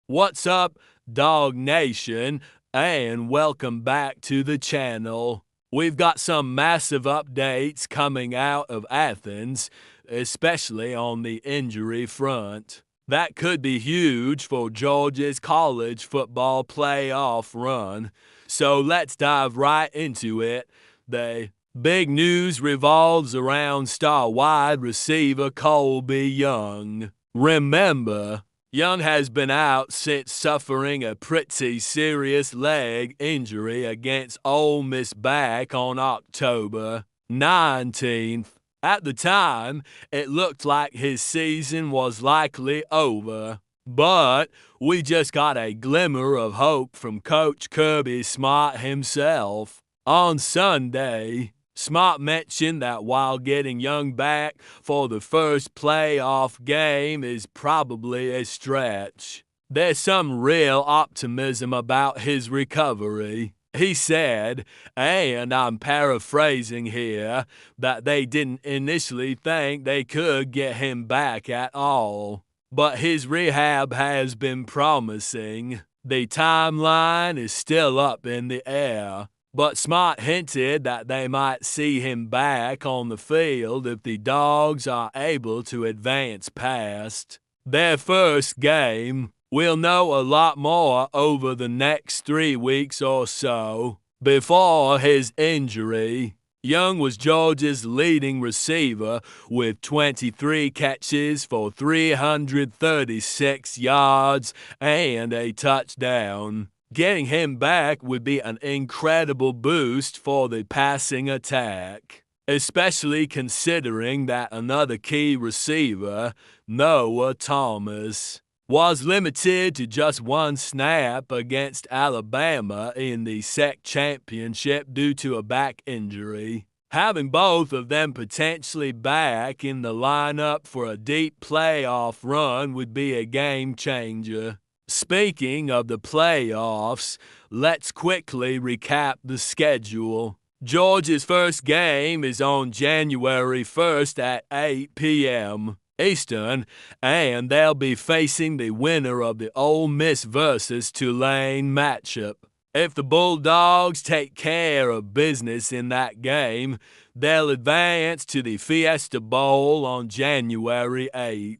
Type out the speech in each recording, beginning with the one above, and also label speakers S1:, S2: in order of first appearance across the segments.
S1: What's up, Dog Nation, and welcome back to the channel. We've got some massive updates coming out of Athens, especially on the injury front. That could be huge for Georgia's college football playoff run. So let's dive right into it. The big news revolves around star wide receiver Colbie Young. Remember, Young has been out since suffering a pretty serious leg injury against Ole Miss back on October 19th. At the time, it looked like his season was likely over. But we just got a glimmer of hope from Coach Kirby Smart himself. On Sunday, Smart mentioned that while getting Young back for the first playoff game is probably a stretch, there's some real optimism about his recovery. He said, and I'm paraphrasing here, that they didn't initially think they could get him back at all. But his rehab has been promising. The timeline is still up in the air. But Smart hinted that they might see him back on the field if the Dawgs are able to advance past their first game. We'll know a lot more over the next 3 weeks or so. Before his injury, Young was Georgia's leading receiver with 23 catches for 336 yards and a touchdown. Getting him back would be an incredible boost for the passing attack, especially considering that another key receiver, Noah Thomas, was limited to just one snap against Alabama in the SEC championship due to a back injury. Having both of them potentially back in the lineup for a deep playoff run would be a game changer. Speaking of the playoffs, let's quickly recap the schedule. Georgia's first game is on January 1st at 8 p.m. Eastern, and they'll be facing the winner of the Ole Miss versus Tulane matchup. If the Bulldogs take care of business in that game, they'll advance to the Fiesta Bowl on January 8th.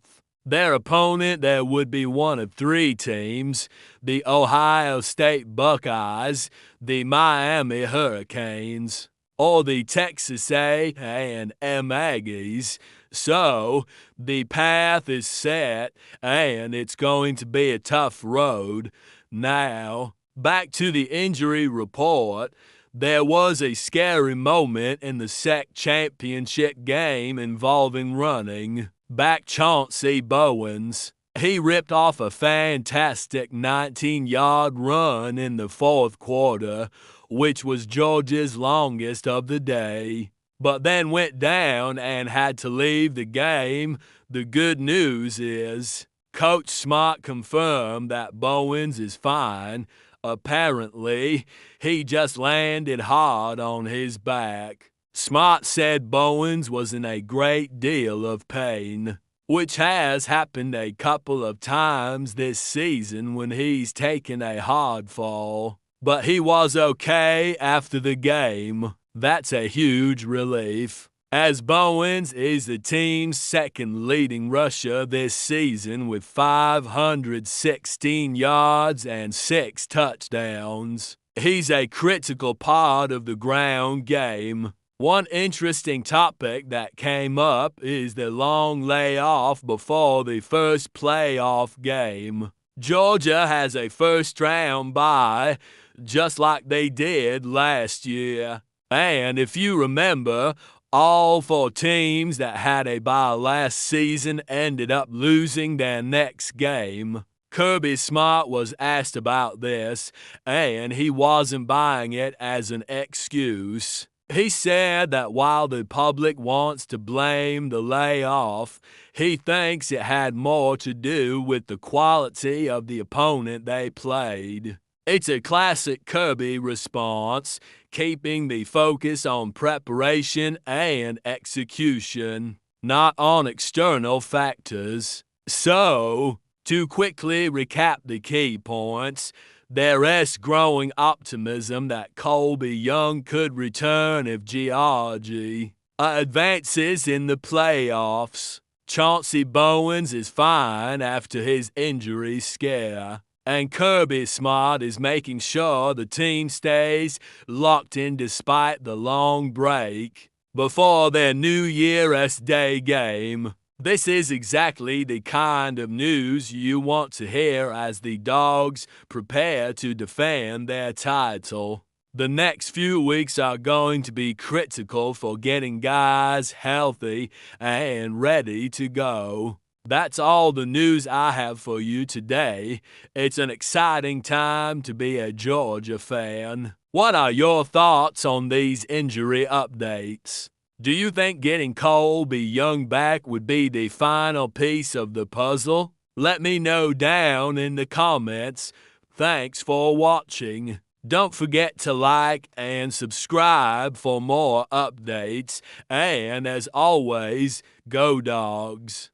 S1: Their opponent there would be one of 3 teams: the Ohio State Buckeyes, the Miami Hurricanes, or the Texas A&M Aggies. So, the path is set, and it's going to be a tough road. Now, back to the injury report. There was a scary moment in the SEC championship game involving running back Chauncey Bowens. He ripped off a fantastic 19-yard run in the fourth quarter, which was Georgia's longest of the day, but then went down and had to leave the game. The good news is Coach Smart confirmed that Bowens is fine. Apparently, he just landed hard on his back. Smart said Bowens was in a great deal of pain, which has happened a couple of times this season when he's taken a hard fall. But he was okay after the game. That's a huge relief, as Bowens is the team's second leading rusher this season with 516 yards and 6 touchdowns. He's a critical part of the ground game. One interesting topic that came up is the long layoff before the first playoff game. Georgia has a first-round bye, just like they did last year. And if you remember, all 4 teams that had a bye last season ended up losing their next game. Kirby Smart was asked about this, and he wasn't buying it as an excuse. He said that while the public wants to blame the layoff, he thinks it had more to do with the quality of the opponent they played. It's a classic Kirby response, keeping the focus on preparation and execution, not on external factors. So, To quickly recap the key points, there is growing optimism that Colbie Young could return if Georgia advances in the playoffs. Chauncey Bowens is fine after his injury scare, and Kirby Smart is making sure the team stays locked in despite the long break before their New Year's Day game. This is exactly the kind of news you want to hear as the Dawgs prepare to defend their title. The next few weeks are going to be critical for getting guys healthy and ready to go. That's all the news I have for you today. It's an exciting time to be a Georgia fan. What are your thoughts on these injury updates? Do you think getting Colbie Young back would be the final piece of the puzzle? Let me know down in the comments. Thanks for watching. Don't forget to like and subscribe for more updates. And as always, go Dogs.